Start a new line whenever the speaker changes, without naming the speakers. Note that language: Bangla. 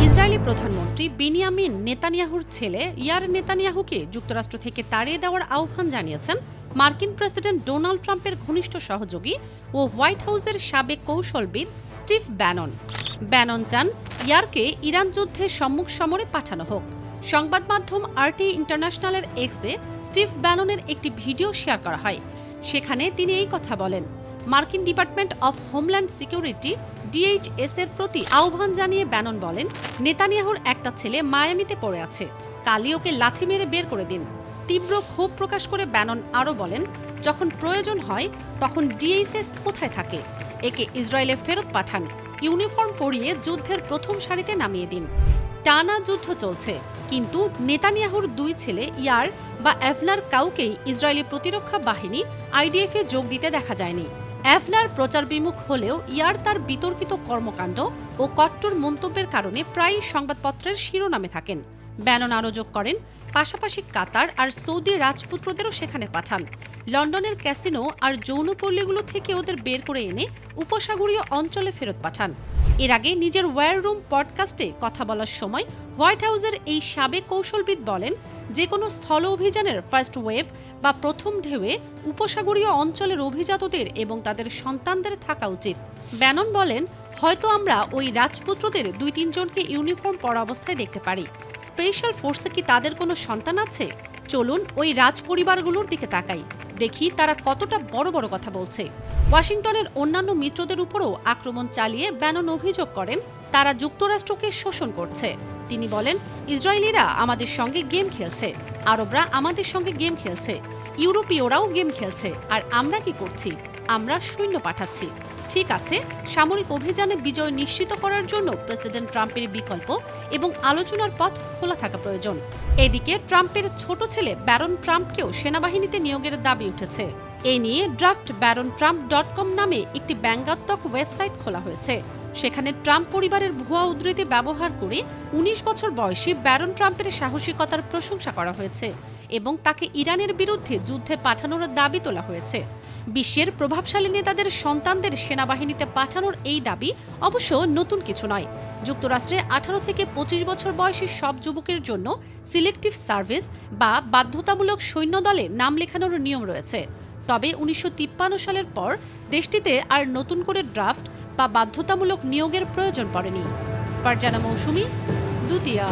ইসরায়েলি প্রধানমন্ত্রী বেনিয়ামিন নেতানিয়াহুর ছেলে ইয়ার নেতানিয়াহুকে যুক্তরাষ্ট্র থেকে তাড়িয়ে দেওয়ার আহ্বান জানিয়েছেন মার্কিন প্রেসিডেন্ট ডোনাল্ড ট্রাম্পের ঘনিষ্ঠ সহযোগী ও হোয়াইট হাউসের সাবেক কৌশলবিদ স্টিভ ব্যানন। ব্যানন চান ইয়ারকে ইরান যুদ্ধে সম্মুখ সমরে পাঠানো হোক। সংবাদ মাধ্যম আরটি ইন্টারন্যাশনালের এক্সে স্টিভ ব্যাননের একটি ভিডিও শেয়ার করা হয়। সেখানে তিনি এই কথা বলেন। মার্কিন department of homeland security DHS এর প্রতি আহ্বান জানিয়ে ব্যানন বলেন, নেতানিয়াহুর একটা ছেলে মায়ামিতে পড়ে আছে, কালই ওকে লাথি মেরে বের করে দিন। তীব্র ক্ষোভ প্রকাশ করে ব্যানন আরও বলেন, যখন প্রয়োজন হয় তখন DHS কোথায় থাকে, একে ইসরায়েলে ফেরত পাঠান, ইউনিফর্ম পরিয়ে যুদ্ধের প্রথম সারিতে নামিয়ে দিন। টানা যুদ্ধ চলছে, কিন্তু নেতানিয়াহুর দুই ছেলে ইয়ার বা এভনার কাউকেই ইসরায়েলি প্রতিরক্ষা বাহিনী IDF এ যোগ দিতে দেখা যায়নি। এভনার প্রচার বিমুখ হলেও ইয়ার তার বিতর্কিত কর্মকাণ্ড ও কট্টর মন্তব্যের কারণে প্রায়ই সংবাদপত্রের শিরোনামে থাকেন। ব্যানন আরও যোগ করেন, পাশাপাশি কাতার আর সৌদি রাজপুত্রদেরও সেখানে পাঠান। লন্ডনের ক্যাসিনো আর যৌনপল্লীগুলো থেকে ওদের বের করে এনে উপসাগরীয় অঞ্চলে ফেরত পাঠান। এর আগে নিজের ওয়্যার রুম পডকাস্টে কথা বলার সময় হোয়াইট হাউসের এই সাবেক কৌশলবিদ বলেন, যে কোনো স্থল অভিযানের ফার্স্ট ওয়েভ বা প্রথম ঢেউয়ে উপসাগরীয় অঞ্চলের অভিজাতদের এবং তাদের সন্তানদের থাকা উচিত। ব্যানন বলেন, হয়তো আমরা ওই রাজপুত্রদের 2-3 জনকে ইউনিফর্ম পরা অবস্থায় দেখতে পারি। স্পেশাল ফোর্সে কি তাদের কোনো সন্তান আছে? চলুন ওই রাজ পরিবারগুলোর দিকে তাকাই, দেখি তারা কতটা বড় বড় কথা বলছে। ওয়াশিংটনের অন্যান্য মিত্রদের উপরও আক্রমণ চালিয়ে ব্যানন অভিযোগ করেন, তারা যুক্তরাষ্ট্রকে শোষণ করছে। তিনি বলেন, ইসরায়েলিরা আমাদের সঙ্গে গেম খেলছে, আরবরা আমাদের সঙ্গে গেম খেলছে, ইউরোপীয়রাও গেম খেলছে, আর আমরা কি করছি? আমরা সৈন্য পাঠাচ্ছি। ঠিক আছে, সামরিক অভিযানে বিজয় নিশ্চিত করার জন্য প্রেসিডেন্ট ট্রাম্পের বিকল্প এবং আলোচনার পথ খোলা থাকা প্রয়োজন। এদিকে ট্রাম্পের ছোট ছেলে ব্যারন ট্রাম্পকেও সেনাবাহিনীতে নিয়োগের দাবি উঠেছে। এ নিয়ে draftbarontrump.com নামে একটি ব্যঙ্গাত্মক ওয়েবসাইট খোলা হয়েছে। সেখানে ট্রাম্প পরিবারের ভুয়া উদ্ধৃতি ব্যবহার করে 19 বছর বয়সী ব্যারন ট্রাম্পের সাহসিকতার প্রশংসা করা হয়েছে এবং তাকে ইরানের বিরুদ্ধে যুদ্ধে পাঠানোর দাবি তোলা হয়েছে। বিশ্বের প্রভাবশালী নেতাদের সন্তানদের সেনাবাহিনীতে পাঠানোর এই দাবি অবশ্য নতুন কিছু নয়। যুক্তরাষ্ট্রে 18 থেকে 25 বছর বয়সী সব যুবকের জন্য সিলেক্টিভ সার্ভিস বা বাধ্যতামূলক সৈন্যদলে নাম লেখানোর নিয়ম রয়েছে। তবে 1953 সালের পর দেশটিতে আর নতুন করে ড্রাফট বা বাধ্যতামূলক নিয়োগের প্রয়োজন পড়েনি। ফারজানা মৌসুমী, দ্বিতীয়।